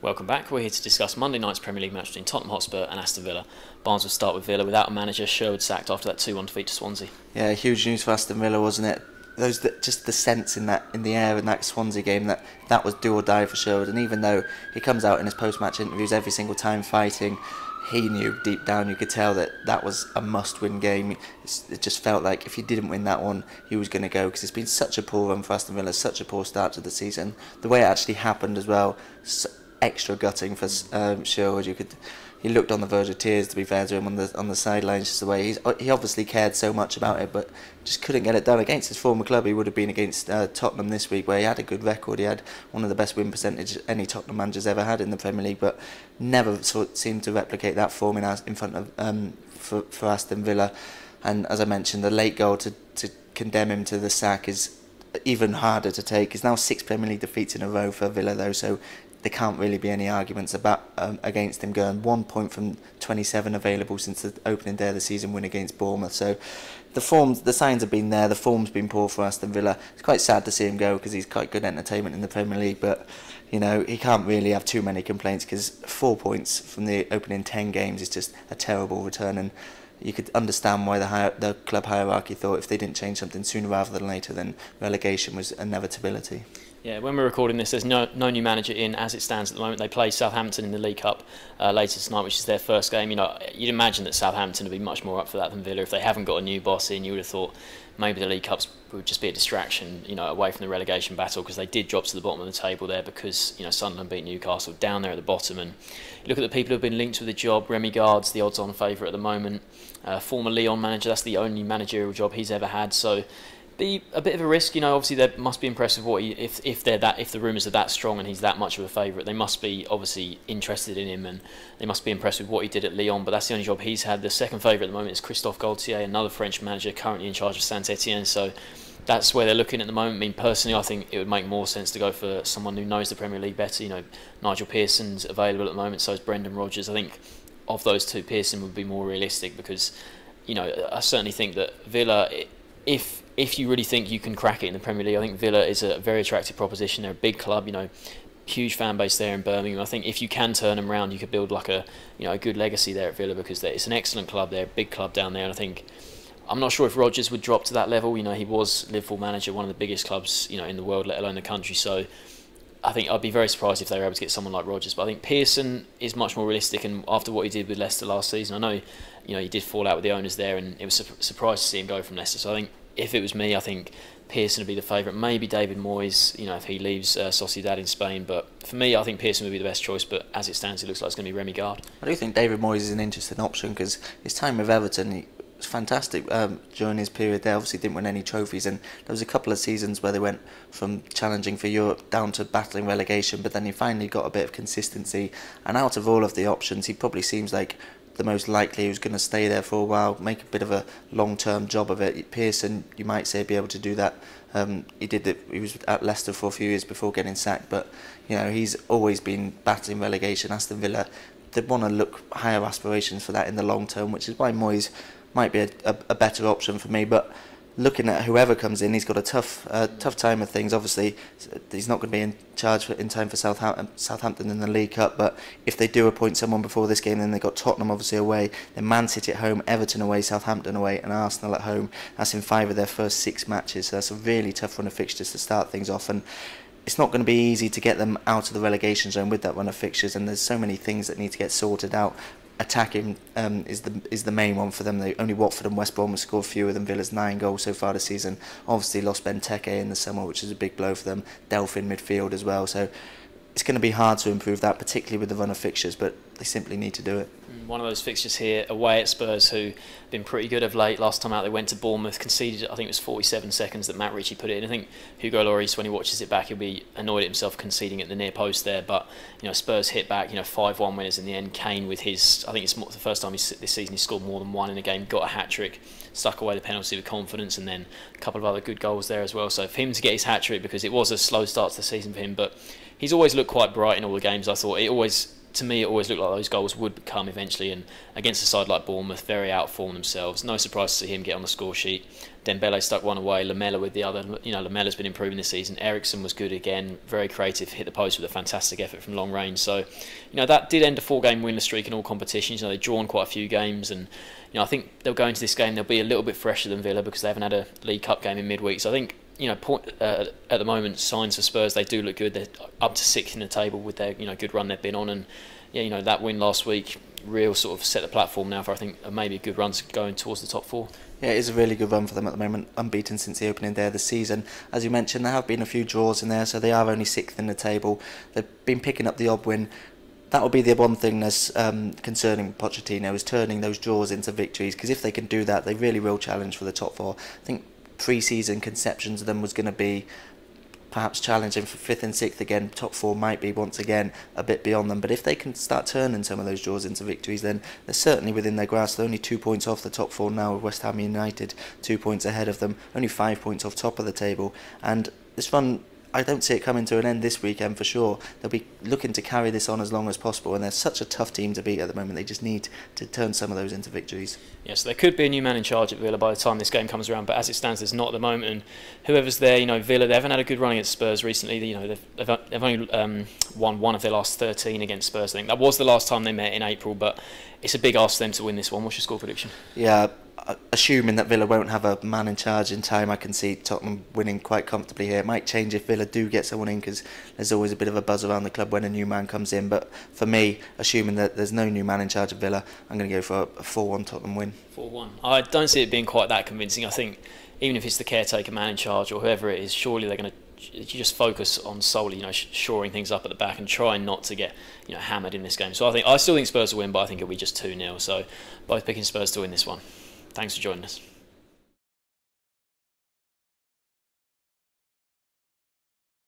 Welcome back. We're here to discuss Monday night's Premier League match between Tottenham Hotspur and Aston Villa. Barnes will start with Villa without a manager. Sherwood sacked after that 2-1 defeat to Swansea. Yeah, huge news for Aston Villa, wasn't it? Just the sense in the air in that Swansea game that was do or die for Sherwood. And even though he comes out in his post-match interviews every single time fighting, he knew deep down, you could tell that was a must-win game. It just felt like if he didn't win that one, he was going to go, because it's been such a poor run for Aston Villa, such a poor start to the season. The way it actually happened as well, extra gutting for Sherwood. He looked on the verge of tears, to be fair to him, on the sidelines, just the way he obviously cared so much about it, but just couldn't get it done against his former club. He would have been against Tottenham this week, where he had a good record. He had one of the best win percentage any Tottenham manager's ever had in the Premier League, but never seemed to replicate that form in front of for Aston Villa. And as I mentioned, the late goal to condemn him to the sack is even harder to take. It's now 6 Premier League defeats in a row for Villa, though, so there can't really be any arguments about against him going 1 point from 27 available since the opening day of the season win against Bournemouth. So the signs have been there, the form's been poor for Aston Villa. It's quite sad to see him go, because he's quite good entertainment in the Premier League, but you know, he can't really have too many complaints, because 4 points from the opening 10 games is just a terrible return. And you could understand why the club hierarchy thought if they didn't change something sooner rather than later, then relegation was inevitability. Yeah, when we're recording this, there's no new manager in as it stands at the moment. They play Southampton in the League Cup later tonight, which is their first game. You know, you'd imagine that Southampton would be much more up for that than Villa. If they haven't got a new boss in, you would have thought maybe the League Cups would just be a distraction, you know, away from the relegation battle, because they did drop to the bottom of the table there because, you know, Sunderland beat Newcastle down there at the bottom. And look at the people who have been linked with the job. Remy Gard's the odds-on favourite at the moment. Former Lyon manager, that's the only managerial job he's ever had. So be a bit of a risk, you know. Obviously they must be impressed with what if the rumours are that strong and he's that much of a favourite, they must be obviously interested in him, and they must be impressed with what he did at Lyon. But that's the only job he's had. The second favourite at the moment is Christophe Galtier, another French manager currently in charge of Saint-Etienne. So that's where they're looking at the moment. I mean, personally, I think it would make more sense to go for someone who knows the Premier League better. You know, Nigel Pearson's available at the moment, so is Brendan Rodgers. I think of those two, Pearson would be more realistic, because, you know, I certainly think that Villa, if you really think you can crack it in the Premier League, I think Villa is a very attractive proposition. They're a big club, you know, huge fan base there in Birmingham. I think if you can turn them around, you could build like a good legacy there at Villa, because it's an excellent club. They're a big club down there, and I think, I'm not sure if Rodgers would drop to that level. You know, he was Liverpool manager, one of the biggest clubs, you know, in the world, let alone the country. So I think I'd be very surprised if they were able to get someone like Rodgers. But I think Pearson is much more realistic, and after what he did with Leicester last season, I know, you know, he did fall out with the owners there, and it was a surprise to see him go from Leicester. So I think if it was me, I think Pearson would be the favourite. Maybe David Moyes, you know, if he leaves Sociedad in Spain. But for me, I think Pearson would be the best choice. But as it stands, it looks like it's going to be Remy Gard. I do think David Moyes is an interesting option, because his time with Everton, he was fantastic during his period there. Obviously didn't win any trophies, and there was a couple of seasons where they went from challenging for Europe down to battling relegation, but then he finally got a bit of consistency. And out of all of the options, he probably seems like the most likely, who's going to stay there for a while, make a bit of a long-term job of it. Pearson, you might say, be able to do that. He was at Leicester for a few years before getting sacked, but you know, he's always been battling relegation. Aston Villa, they want to look higher aspirations for that in the long term, which is why Moyes might be a better option for me. But looking at whoever comes in, he's got a tough time of things. Obviously, he's not going to be in charge in time for Southampton in the League Cup. But if they do appoint someone before this game, then they've got Tottenham obviously away, then Man City at home, Everton away, Southampton away, and Arsenal at home. That's in 5 of their first 6 matches. So that's a really tough run of fixtures to start things off. And it's not going to be easy to get them out of the relegation zone with that run of fixtures. And there's so many things that need to get sorted out. Attacking is the main one for them. Only Watford and West Brom have scored fewer than Villa's 9 goals so far this season. Obviously lost Benteke in the summer, which is a big blow for them. Delph in midfield as well. So it's going to be hard to improve that, particularly with the run of fixtures, but they simply need to do it. One of those fixtures here away at Spurs, who have been pretty good of late. Last time out they went to Bournemouth, conceded, I think it was 47 seconds that Matt Ritchie put it in. I think Hugo Lloris, when he watches it back, he'll be annoyed at himself conceding at the near post there. But you know, Spurs hit back, you know, 5-1 winners in the end. Kane with his, I think it's the first time this season he scored more than one in a game, got a hat-trick, stuck away the penalty with confidence, and then a couple of other good goals there as well. So for him to get his hat-trick, because it was a slow start to the season for him, but he's always looked quite bright in all the games. I thought it always to me, it always looked like those goals would come eventually. And against a side like Bournemouth, very outformed themselves. No surprise to see him get on the score sheet. Dembele stuck one away, Lamela with the other. Lamela's been improving this season. Eriksen was good again, very creative, hit the post with a fantastic effort from long range. So, that did end a 4-game winless streak in all competitions. They've drawn quite a few games, and I think they'll go into this game, they'll be a little bit fresher than Villa because they haven't had a League Cup game in midweek. So I think, at the moment, signs for Spurs, they do look good. They're up to 6th in the table with their good run they've been on, and that win last week real sort of set the platform now for, I think, maybe a good run going towards the top 4. Yeah, it is a really good run for them at the moment, unbeaten since the opening day of the season. As you mentioned, there have been a few draws in there, so they are only 6th in the table. They've been picking up the odd win. That will be the one thing that's concerning Pochettino, is turning those draws into victories, because if they can do that, they really will challenge for the top 4. I think pre-season conceptions of them was going to be perhaps challenging for 5th and 6th again. Top 4 might be once again a bit beyond them, but if they can start turning some of those draws into victories, then they're certainly within their grasp. They're only 2 points off the top 4 now, with West Ham United 2 points ahead of them, only 5 points off top of the table. And this run, I don't see it coming to an end this weekend for sure. They'll be looking to carry this on as long as possible, and they're such a tough team to beat at the moment. They just need to turn some of those into victories. Yes, there could be a new man in charge at Villa by the time this game comes around, but as it stands, there's not at the moment. And whoever's there, Villa, they haven't had a good run against Spurs recently. They've only won one of their last 13 against Spurs. I think that was the last time they met in April, but it's a big ask for them to win this one. What's your score prediction? Yeah, assuming that Villa won't have a man in charge in time, I can see Tottenham winning quite comfortably here. It might change if Villa do get someone in, because there's always a bit of a buzz around the club when a new man comes in. But for me, assuming that there's no new man in charge of Villa, I'm going to go for a 4-1 Tottenham win. 4-1. I don't see it being quite that convincing. I think even if it's the caretaker man in charge or whoever it is, surely they're going to just focus on solely, shoring things up at the back and trying not to get, hammered in this game. So I still think Spurs will win, but I think it'll be just 2-0. So both picking Spurs to win this one. Thanks for joining us.